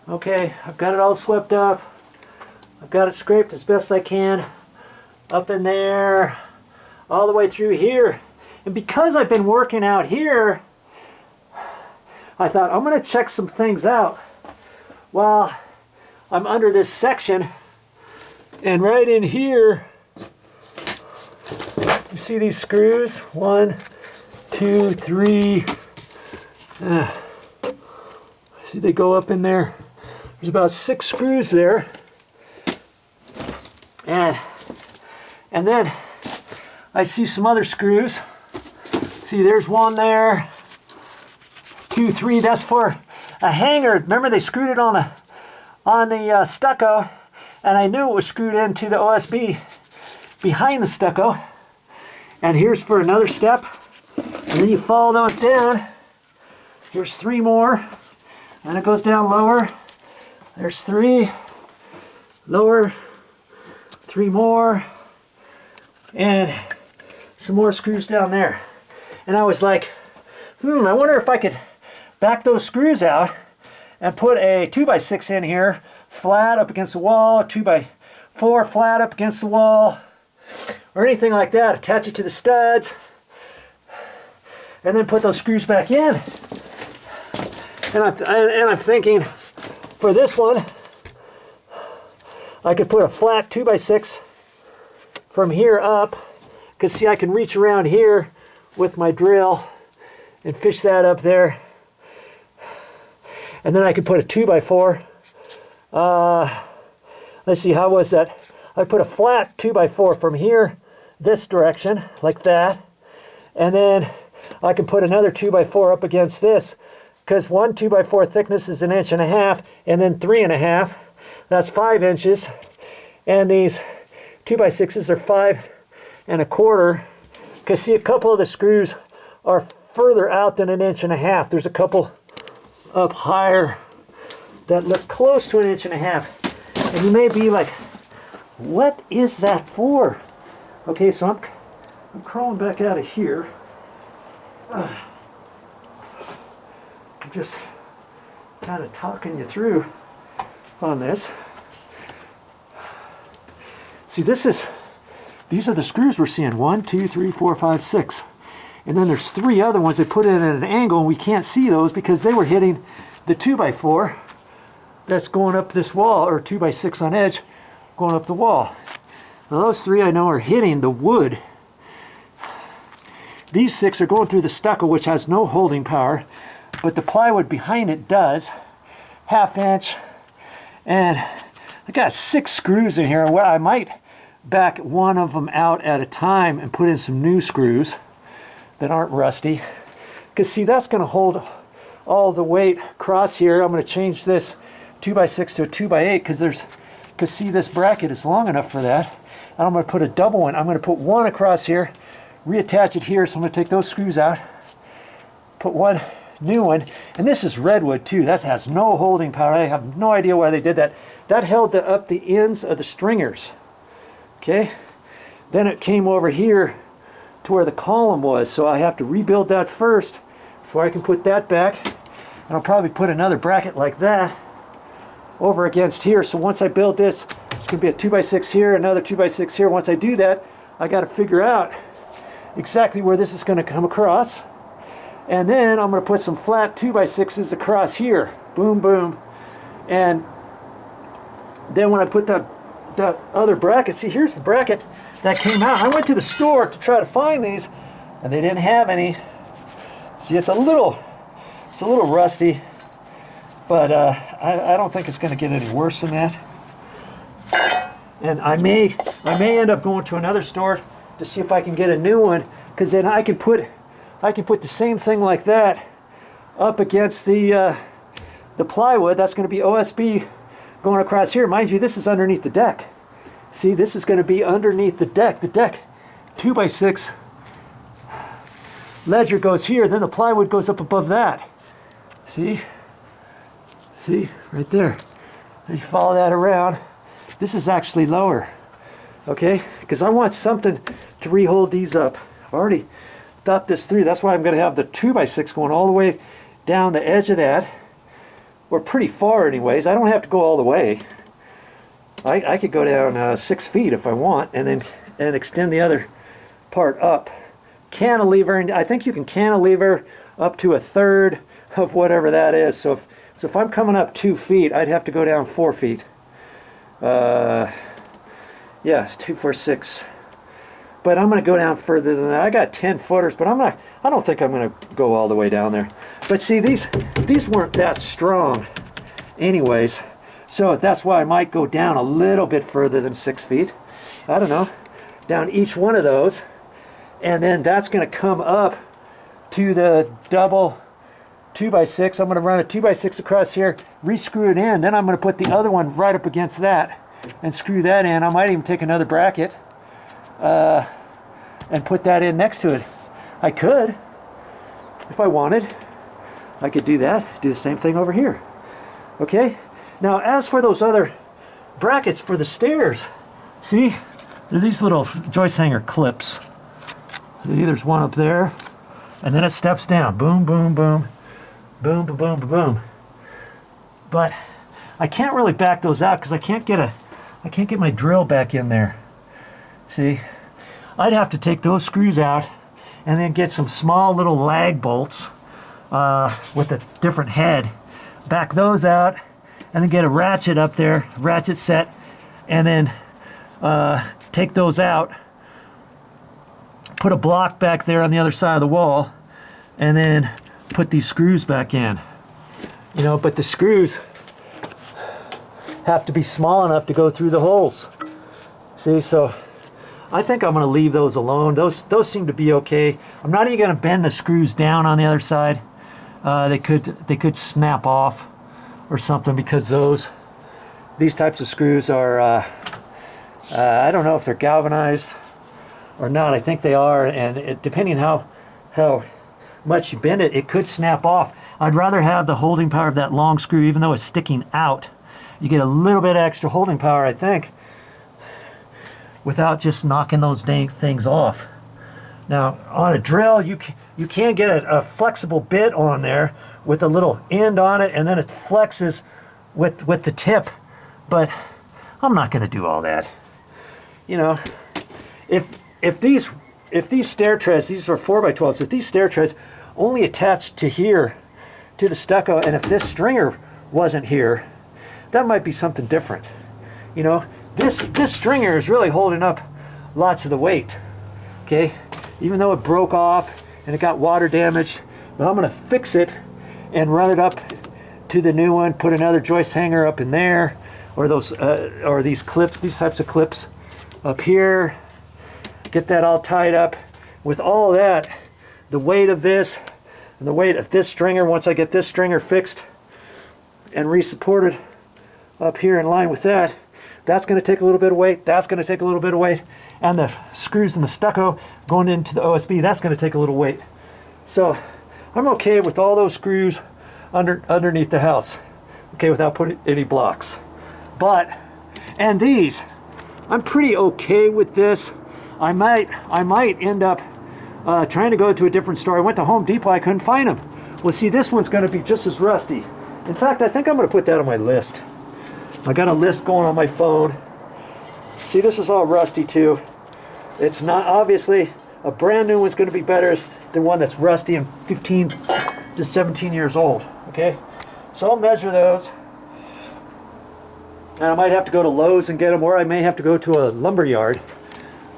Okay, I've got it all swept up. I've got it scraped as best I can up in there, all the way through here. And because I've been working out here, I thought I'm going to check some things out while I'm under this section. And right in here, you see these screws? 1, 2, 3. See, they go up in there. There's about 6 screws there. And then I see some other screws. See, there's one there. 2, 3. That's for a hanger. Remember, they screwed it on the stucco, and I knew it was screwed into the OSB behind the stucco. And here's for another step. And then you follow those down. Here's 3 more. And it goes down lower. There's 3. Lower. 3 more. And some more screws down there. And I was like, I wonder if I could back those screws out and put a 2x6 in here, flat up against the wall, 2x4 flat up against the wall, or anything like that. Attach it to the studs, and then put those screws back in. And I'm thinking, for this one, I could put a flat 2x6 from here up, because see, I can reach around here with my drill and fish that up there. And then I could put a 2x4. Let's see, how was that? I put a flat 2x4 from here, this direction, like that. And then I can put another 2x4 up against this, because one 2x4 thickness is 1.5 inches, and then 3.5. That's 5 inches. And these 2x6s are 5 1/4. Because see, a couple of the screws are further out than 1.5 inches. There's a couple up higher that look close to 1.5 inches. And you may be like, what is that for? Okay, so I'm crawling back out of here. I'm just kind of talking you through on this. See, these are the screws we're seeing. 1, 2, 3, 4, 5, 6. And then there's 3 other ones. They put it at an angle, and we can't see those because they were hitting the 2x4 that's going up this wall, or 2x6 on edge going up the wall. Now those 3 I know are hitting the wood. These 6 are going through the stucco, which has no holding power, but the plywood behind it does. 1/2 inch. And I got 6 screws in here. Well, I might back one of them out at a time and put in some new screws that aren't rusty. Because see, that's going to hold all the weight across here. I'm going to change this 2x6 to a 2x8 because see, this bracket is long enough for that. And I'm going to put a double one. I'm going to put one across here, reattach it here. So I'm going to take those screws out, put one new one. And this is redwood too. That has no holding power. I have no idea why they did that. That held up the ends of the stringers. Okay, then it came over here to where the column was, so I have to rebuild that first before I can put that back. And I'll probably put another bracket like that over against here. So once I build this, it's going to be a 2x6 here, another 2x6 here. Once I do that, I got to figure out exactly where this is going to come across. And then I'm going to put some flat 2x6s across here. Boom, boom. And then when I put that other bracket, see, here's the bracket that came out. I went to the store to try to find these, and they didn't have any. See, it's a little rusty, but I don't think it's going to get any worse than that. And I may end up going to another store to see if I can get a new one, because then I can put the same thing like that up against the plywood. That's going to be OSB going across here. Mind you, this is underneath the deck. See, this is going to be underneath the deck. The deck, 2x6 ledger goes here, then the plywood goes up above that. See? See, right there. You follow that around. This is actually lower, okay? Because I want something to re-hold these up. I've already thought this through. That's why I'm going to have the 2x6 going all the way down the edge of that. or pretty far anyways. I don't have to go all the way. I could go down 6 feet if I want, and then extend the other part up. Cantilever, and I think you can cantilever up to 1/3 of whatever that is. So if I'm coming up 2 feet, I'd have to go down 4 feet. Yeah, 2, 4, 6. But I'm going to go down further than that. I got 10 footers, but I don't think I'm going to go all the way down there. But see, these weren't that strong anyways. So that's why I might go down a little bit further than 6 feet. I don't know. Down each one of those. And then that's going to come up to the double 2x6. I'm going to run a 2x6 across here, re-screw it in. Then I'm going to put the other one right up against that and screw that in. I might even take another bracket and put that in next to it. I could, if I wanted. I could do that. Do the same thing over here. Okay? Now, as for those other brackets for the stairs, see? They're these little joist hanger clips. See, there's one up there, and then it steps down. Boom, boom, boom. Boom, boom, boom, boom, boom. But I can't really back those out because I can't get my drill back in there. See? I'd have to take those screws out and then get some small little lag bolts with a different head. Back those out and then get a ratchet up there, ratchet set, and then take those out, put a block back there on the other side of the wall, and then put these screws back in. You know, but the screws have to be small enough to go through the holes. See, so I think I'm going to leave those alone. Those seem to be okay. I'm not even going to bend the screws down on the other side. They could snap off or something because these types of screws are I don't know if they're galvanized or not. I think they are, and depending how much you bend it, it could snap off. I'd rather have the holding power of that long screw, even though it's sticking out. You get a little bit extra holding power, I think, without just knocking those dang things off. Now, on a drill, you can get a flexible bit on there with a little end on it, and then it flexes with the tip. But I'm not going to do all that. You know, if these stair treads, these are 4x12s, if these stair treads only attached to here, to the stucco, and if this stringer wasn't here, that might be something different. You know, this stringer is really holding up lots of the weight. Okay, even though it broke off and it got water damage, but I'm going to fix it and run it up to the new one, put another joist hanger up in there, or those or these clips, these types of clips up here, get that all tied up. With all of that, the weight of this and the weight of this stringer, once I get this stringer fixed and re-supported up here in line with that, that's going to take a little bit of weight, that's going to take a little bit of weight, and the screws and the stucco going into the OSB, that's going to take a little weight. So I'm okay with all those screws underneath the house, okay, without putting any blocks. But, and these, I'm pretty okay with this. I might end up trying to go to a different store. I went to Home Depot, I couldn't find them. Well, see, this one's going to be just as rusty. In fact, I think I'm going to put that on my list. I got a list going on my phone. See, this is all rusty too. It's not, obviously, a brand new one's going to be better than one that's rusty and 15 to 17 years old. Okay, so I'll measure those. And I might have to go to Lowe's and get them, or I may have to go to a lumber yard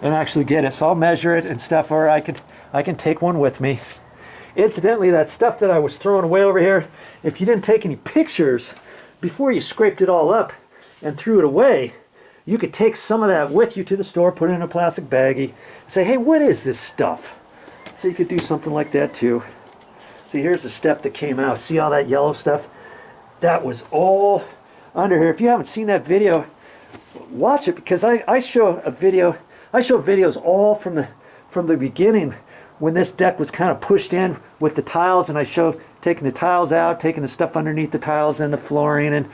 and actually get it. So I'll measure it and stuff, or I can take one with me. Incidentally, that stuff that I was throwing away over here, if you didn't take any pictures before you scraped it all up and threw it away, you could take some of that with you to the store, put it in a plastic baggie, and say, hey, what is this stuff? So you could do something like that too. See, here's the step that came out. See all that yellow stuff? That was all under here. If you haven't seen that video, watch it, because I show videos all from the beginning when this deck was kind of pushed in with the tiles, and I show taking the tiles out, taking the stuff underneath the tiles and the flooring and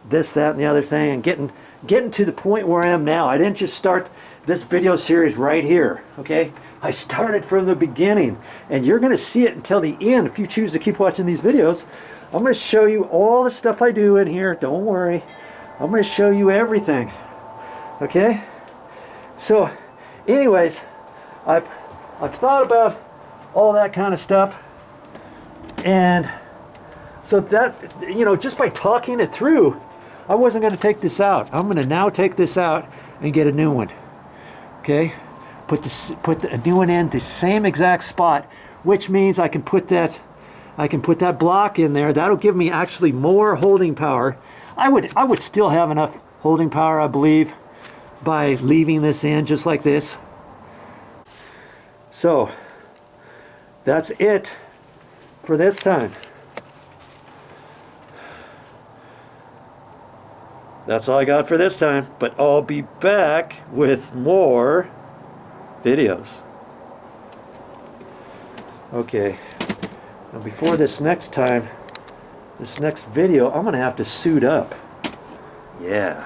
this, that, and the other thing, and getting to the point where I am now. I didn't just start this video series right here, okay? I started from the beginning, and you're going to see it until the end if you choose to keep watching these videos I'm going to show you all the stuff I do in here. Don't worry. I'm going to show you everything. Okay? So, anyways, I've thought about all that kind of stuff. And so that, you know, just by talking it through, I wasn't going to take this out. I'm going to now take this out and get a new one. Okay? Put the new one in the same exact spot, which means I can put that block in there. That'll give me actually more holding power. I would still have enough holding power, I believe, by leaving this in just like this. So that's it for this time. That's all I got for this time, but I'll be back with more videos. Okay, now before this next time, this next video, I'm gonna have to suit up. Yeah.